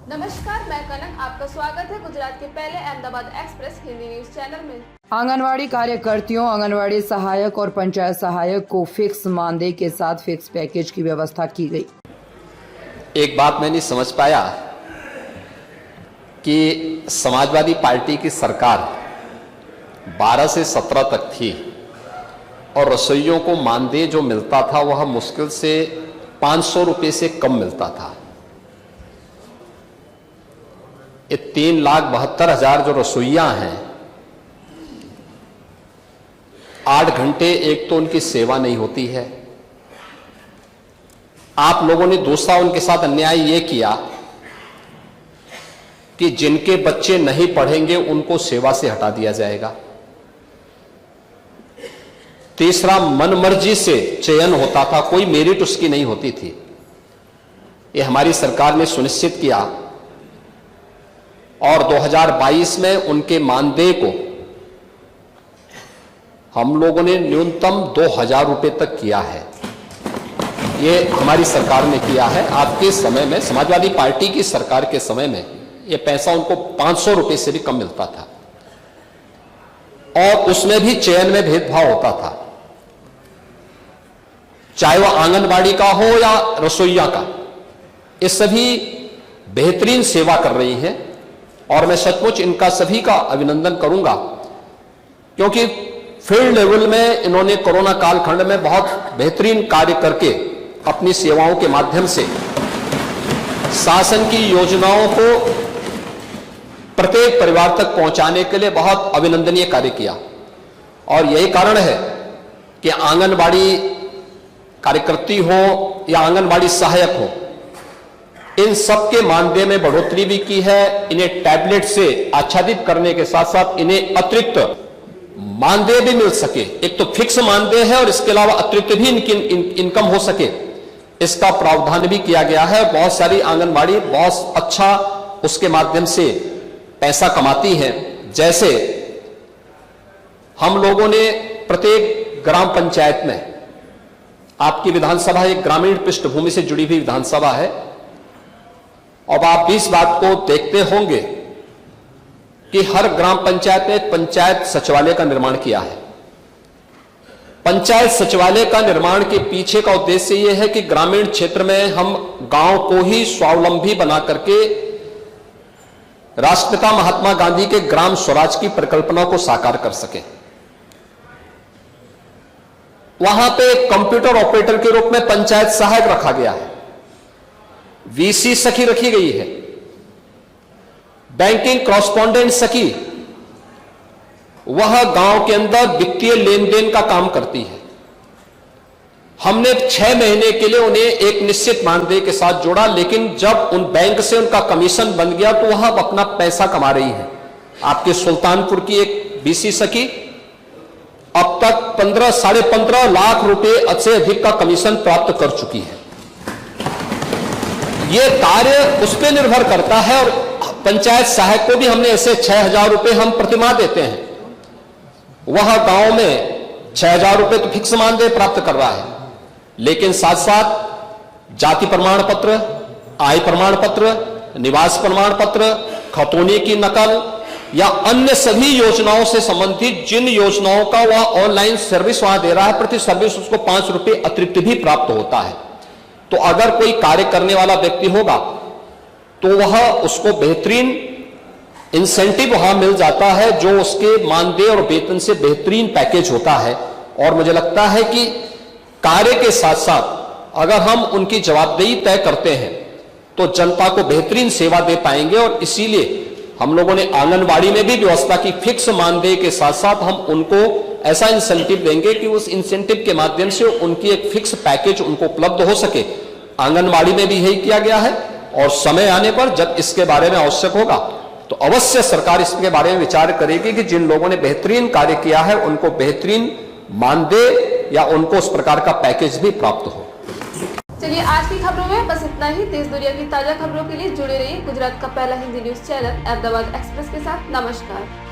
नमस्कार, मैं कनक, आपका स्वागत है गुजरात के पहले Ahmedabad express Hindi news channel में। आंगनवाड़ी कार्यकर्तियों, आंगनवाड़ी सहायक और पंचायत सहायक को फिक्स मानदेय के साथ फिक्स पैकेज की व्यवस्था की गई। एक बात मैं नहीं समझ पाया कि समाजवादी पार्टी की सरकार 12 से 17 तक थी और रसोइयों को मानदेय जो मिलता था वह मुश्किल से 500 रुपये से कम मिलता था। ये 3,72,000 जो रसोइयां हैं, 8 घंटे एक तो उनकी सेवा नहीं होती है। आप लोगों ने दूसरा उनके साथ अन्याय ये किया कि जिनके बच्चे नहीं पढ़ेंगे उनको सेवा से हटा दिया जाएगा। तीसरा, मनमर्जी से चयन होता था, कोई मेरिट उसकी नहीं होती थी। ये हमारी सरकार ने सुनिश्चित किया और 2022 में उनके मानदेय को हम लोगों ने न्यूनतम 2,000 रुपये तक किया है। ये हमारी सरकार ने किया है। आपके समय में, समाजवादी पार्टी की सरकार के समय में, ये पैसा उनको 500 रुपये से भी कम मिलता था और उसमें भी चयन में भेदभाव होता था, चाहे वह आंगनबाड़ी का हो या रसोइया का। ये सभी बेहतरीन सेवा कर रही हैं और मैं सचमुच इनका सभी का अभिनंदन करूंगा, क्योंकि फील्ड लेवल में इन्होंने कोरोना कालखंड में बहुत बेहतरीन कार्य करके अपनी सेवाओं के माध्यम से शासन की योजनाओं को प्रत्येक परिवार तक पहुंचाने के लिए बहुत अभिनंदनीय कार्य किया। और यही कारण है कि आंगनबाड़ी कार्यकर्ती हो या आंगनबाड़ी सहायक हो, इन सबके मानदेय में बढ़ोतरी भी की है। इन्हें टैबलेट से आच्छादित करने के साथ साथ इन्हें अतिरिक्त मानदेय भी मिल सके। एक तो फिक्स मानदेय है और इसके अलावा अतिरिक्त भी इनकी इनकम हो सके, इसका प्रावधान भी किया गया है। बहुत सारी आंगनबाड़ी बहुत अच्छा उसके माध्यम से पैसा कमाती हैं। जैसे हम लोगों ने प्रत्येक ग्राम पंचायत में, आपकी विधानसभा एक ग्रामीण पृष्ठभूमि से जुड़ी हुई विधानसभा है, अब आप इस बात को देखते होंगे कि हर ग्राम पंचायत में एक पंचायत सचिवालय का निर्माण किया है। पंचायत सचिवालय का निर्माण के पीछे का उद्देश्य यह है कि ग्रामीण क्षेत्र में हम गांव को ही स्वावलंबी बना करके राष्ट्रपिता महात्मा गांधी के ग्राम स्वराज की परिकल्पना को साकार कर सके। वहां पे कंप्यूटर ऑपरेटर के रूप में पंचायत सहायक रखा गया है, वीसी सखी रखी गई है, बैंकिंग कॉरेस्पॉन्डेंट सखी, वह गांव के अंदर वित्तीय लेन देन का काम करती है। हमने 6 महीने के लिए उन्हें एक निश्चित मानदेय के साथ जोड़ा, लेकिन जब उन बैंक से उनका कमीशन बन गया तो वह अपना पैसा कमा रही है। आपके सुल्तानपुर की एक बीसी सखी अब तक 15-15.5 लाख रुपए से अधिक का कमीशन प्राप्त कर चुकी है। यह कार्य उस पर निर्भर करता है और पंचायत सहायक को भी हमने ऐसे 6,000 रुपए हम प्रतिमाह देते हैं। वह गांव में 6,000 रुपए तो फिक्स मानदेय प्राप्त कर रहा है, लेकिन साथ साथ जाति प्रमाण पत्र, आय प्रमाण पत्र, निवास प्रमाण पत्र, खतौनी की नकल या अन्य सभी योजनाओं से संबंधित जिन योजनाओं का वह ऑनलाइन सर्विस वहां दे रहा है, प्रति सर्विस उसको 5 रुपए अतिरिक्त भी प्राप्त होता है। तो अगर कोई कार्य करने वाला व्यक्ति होगा तो वह उसको बेहतरीन इंसेंटिव वहां मिल जाता है, जो उसके मानदेय और वेतन से बेहतरीन पैकेज होता है। और मुझे लगता है कि कार्य के साथ साथ अगर हम उनकी जवाबदेही तय करते हैं तो जनता को बेहतरीन सेवा दे पाएंगे। और इसीलिए हम लोगों ने आंगनबाड़ी में भी व्यवस्था की, फिक्स मानदेय के साथ साथ हम उनको ऐसा इंसेंटिव देंगे कि उस इंसेंटिव के माध्यम से उनकी एक फिक्स पैकेज उनको उपलब्ध हो सके। आंगनबाड़ी में भी यही किया गया है और समय आने पर जब इसके बारे में आवश्यक होगा तो अवश्य सरकार इसके बारे में विचार करेगी कि जिन लोगों ने बेहतरीन कार्य किया है उनको बेहतरीन मानदेय या उनको उस प्रकार का पैकेज भी प्राप्त हो। चलिए, आज की खबरों में बस इतना ही। देश दुनिया की ताजा खबरों के लिए जुड़े रहिए गुजरात का पहला Hindi news channel Ahmedabad express के साथ। नमस्कार।